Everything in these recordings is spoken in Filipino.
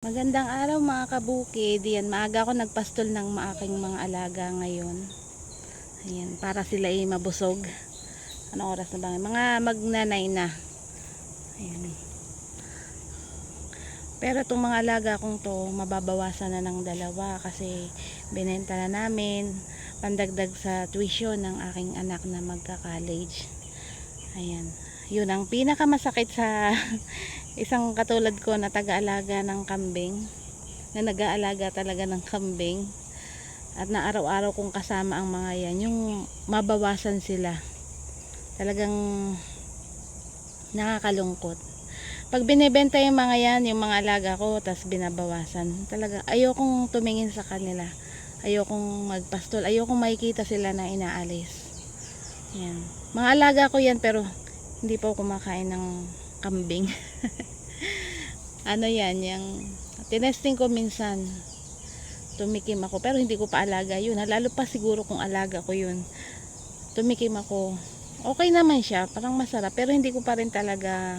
Magandang araw mga kabukid. Yan, maaga ako nagpastol ng aking mga alaga ngayon. Ayan, para sila ay mabusog. Anong oras na ba? Mga magnanay na. Ayan. Pero itong mga alaga kong to, mababawasan na ng dalawa kasi binenta na namin pandagdag sa tuition ng aking anak na magka-college. Ayan. Yun ang pinakamasakit sa isang katulad ko na taga-alaga ng kambing, na nag-aalaga talaga ng kambing at na araw-araw kong kasama ang mga yan, yung mabawasan sila, talagang nakakalungkot. Pag binibenta yung mga yan, yung mga alaga ko, tas binabawasan, talaga ayokong tumingin sa kanila, ayokong magpastol, ayokong makikita sila na inaalis. Yan, mga alaga ko yan, pero hindi po kumakain ng kambing. Ano yan, yung tinesting ko minsan, tumikim ako, pero hindi ko pa alaga yun, lalo pa siguro kung alaga ko yun, tumikim ako, okay naman siya, parang masarap, pero hindi ko pa rin talaga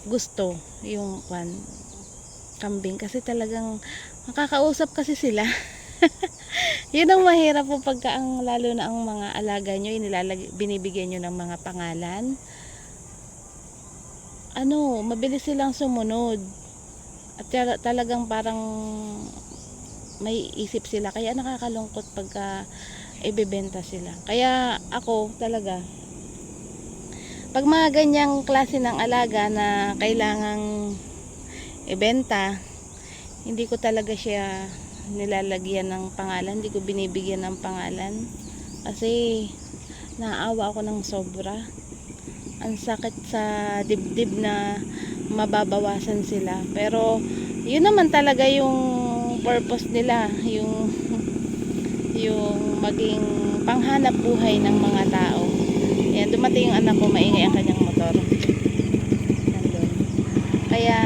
gusto yung kambing, kasi talagang makakausap kasi sila. Yun ang mahirap po pagka lalo na ang mga alaga nyo, binibigyan nyo ng mga pangalan, mabilis silang sumunod at talagang parang may isip sila, kaya nakakalungkot pagka ibebenta sila. Kaya ako talaga, pag mga ganyang klase ng alaga na kailangang ibenta, hindi ko talaga siya nilalagyan ng pangalan, hindi ko binibigyan ng pangalan, kasi naawa ako ng sobra. Ang sakit sa dibdib na mababawasan sila, pero yun naman talaga yung purpose nila, yung maging panghanap buhay ng mga tao. Yan, dumating yung anak ko, maingay ang kanyang motor. Nandun. Kaya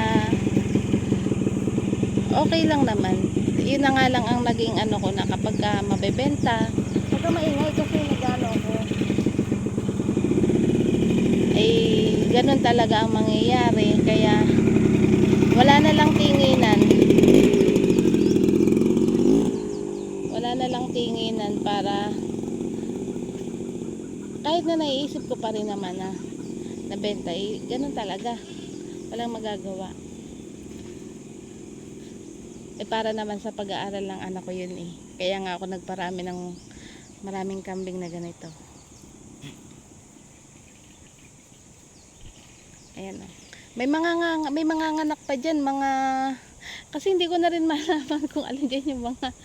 okay lang naman. Yun na nga lang ang naging ko na kapag mabebenta, huwag ka maingay kasi nagano ako. Ganun talaga ang mangyayari. Kaya wala na lang tinginan. Wala na lang tinginan para kahit na naiisip ko pa rin naman na nabenta, ganun talaga, walang magagawa. Para naman sa pag-aaral ng anak ko yun kaya nga ako nagparami ng maraming kambing na ganito. Ayan o. May mga nganak pa dyan, kasi hindi ko na rin malaman kung alin dyan yung mga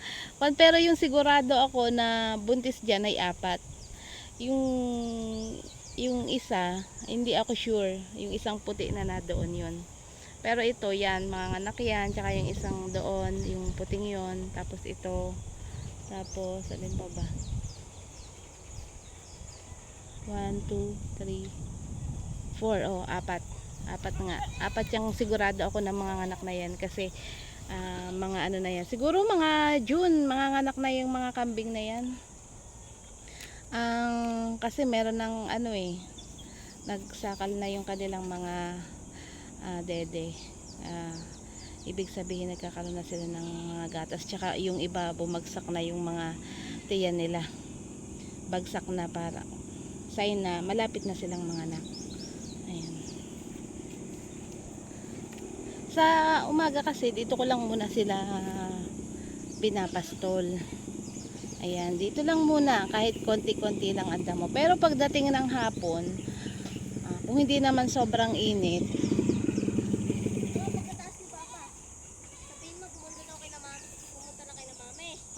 pero yung sigurado ako na buntis dyan ay 4. Yung isa, hindi ako sure. Yung isang puti na doon yun. Pero ito, yan, mga anak yan. Tsaka yung isang doon, yung puting yun. Tapos ito. Tapos, alin pa ba? 1, 2, 3, 4. 4 nga. 4 yung sigurado ako ng mga anak na yan. Kasi, mga na yan. Siguro mga June, mga anak na yung mga kambing na yan. Kasi meron ng nagsakal na yung kanilang mga dede. Ibig sabihin nagkakaroon na sila ng mga gatas, tsaka yung iba bumagsak na yung mga tiyan nila, bagsak na, para sign na malapit na silang mga anak. Ayan. Sa umaga kasi dito ko lang muna sila pinapastol. Ayan, dito lang muna, kahit konti-konti lang ang damo. Pero pagdating ng hapon, kung hindi naman sobrang init,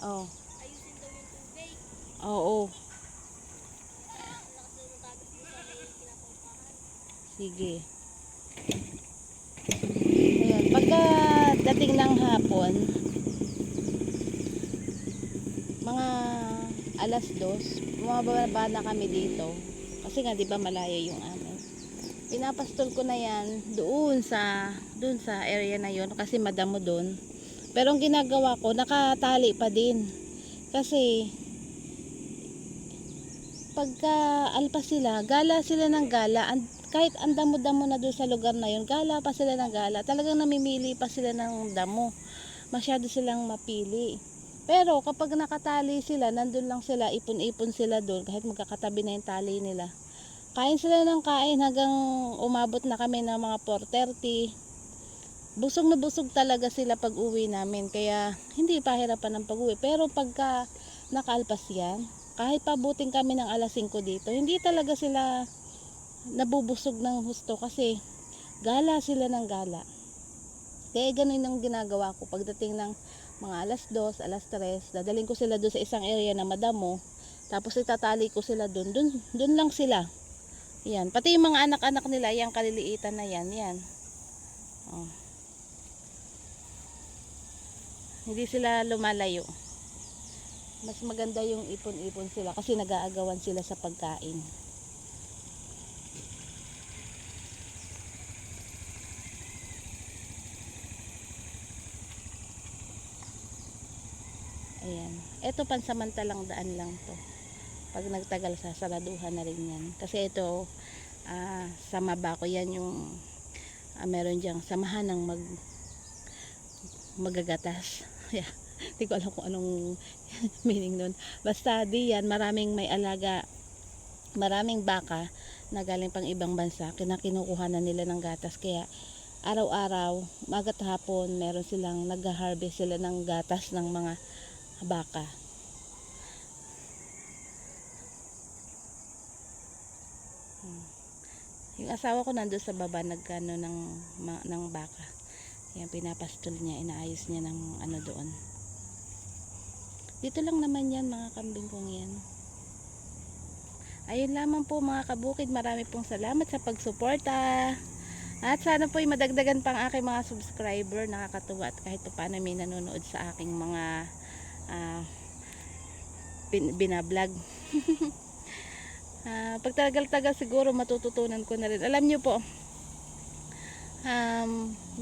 oh, ayusin daw yung tubig. Oo. Sige. Ayan, pagkadating ng hapon, mga 2:00, bumababa na kami dito. Kasi nga 'di ba malayo yung amin. Pinapastol ko na yan doon sa area na yon kasi madamo doon. Pero ang ginagawa ko, nakatali pa din. Kasi pagka alpas sila, gala sila ng gala. kahit ang damo-damo na doon sa lugar na yun, gala pa sila ng gala. Talagang namimili pa sila ng damo. Masyado silang mapili. Pero kapag nakatali sila, nandun lang sila, ipon-ipon sila doon, kahit magkakatabi na yung tali nila. Kain sila ng kain hanggang umabot na kami ng mga 4:30. Busog na busog talaga sila pag uwi namin. Kaya hindi pahirapan ng pag-uwi. Pero pagka nakalpas yan, kahit pabuting kami ng alas 5 dito, hindi talaga sila nabubusog ng husto kasi gala sila ng gala. Kaya ganun ang ginagawa ko pagdating ng mga alas 2, alas 3, dadaling ko sila doon sa isang area na madamo, tapos itatali ko sila doon lang sila. Yan, pati yung mga anak-anak nila, yung kaliliitan na yan. Oh. Hindi sila lumalayo. Mas maganda yung ipon-ipon sila kasi nag-aagawan sila sa pagkain. Ayan. Ito pansamantalang daan lang to. Pag nagtagal sasaraduhan na rin yan. Kasi ito, sa Mabaco yan yung meron diyang samahan ng magagatas. Yeah. Hindi ko alam kung anong meaning nun. Basta di yan, maraming may alaga, maraming baka na galing pang ibang bansa. Kinukuha na nila ng gatas. Kaya araw-araw, magat hapon, meron silang nag-harvest sila ng gatas ng mga baka. Yung asawa ko nandoon sa baba nagkano ng baka. Yan, pinapastol niya, inaayos niya ng ano doon. Dito lang naman yan mga kambing kong yan. Ayun lamang po mga kabukid, marami pong salamat sa pagsuporta. At sana po ay madagdagan pang aking mga subscriber, nakakatuwa at kahit pa paano may nanonood sa aking mga binablog. Pag tagal-tagal siguro matututunan ko na rin. Alam nyo po,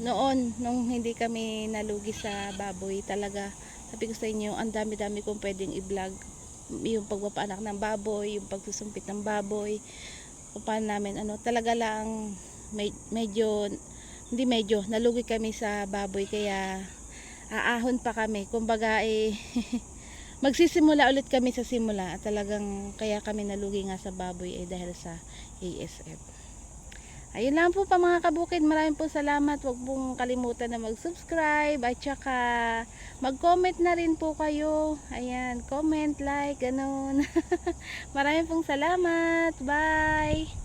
noon nung hindi kami nalugi sa baboy, talaga sabi ko sa inyo, ang dami-dami kong pwedeng i-vlog. Yung pagpapaanak ng baboy, yung pagsusumpit ng baboy, kung paano namin talaga lang medyo nalugi kami sa baboy, kaya aahon pa kami. Kumbaga magsisimula ulit kami sa simula at talagang kaya kami nalugi nga sa baboy dahil sa ASF. Ayun lang po pa mga kabukid, maraming po salamat. Huwag pong kalimutan na mag-subscribe at saka mag-comment na rin po kayo. Ayan, comment, like, ganun. Maraming pong salamat. Bye!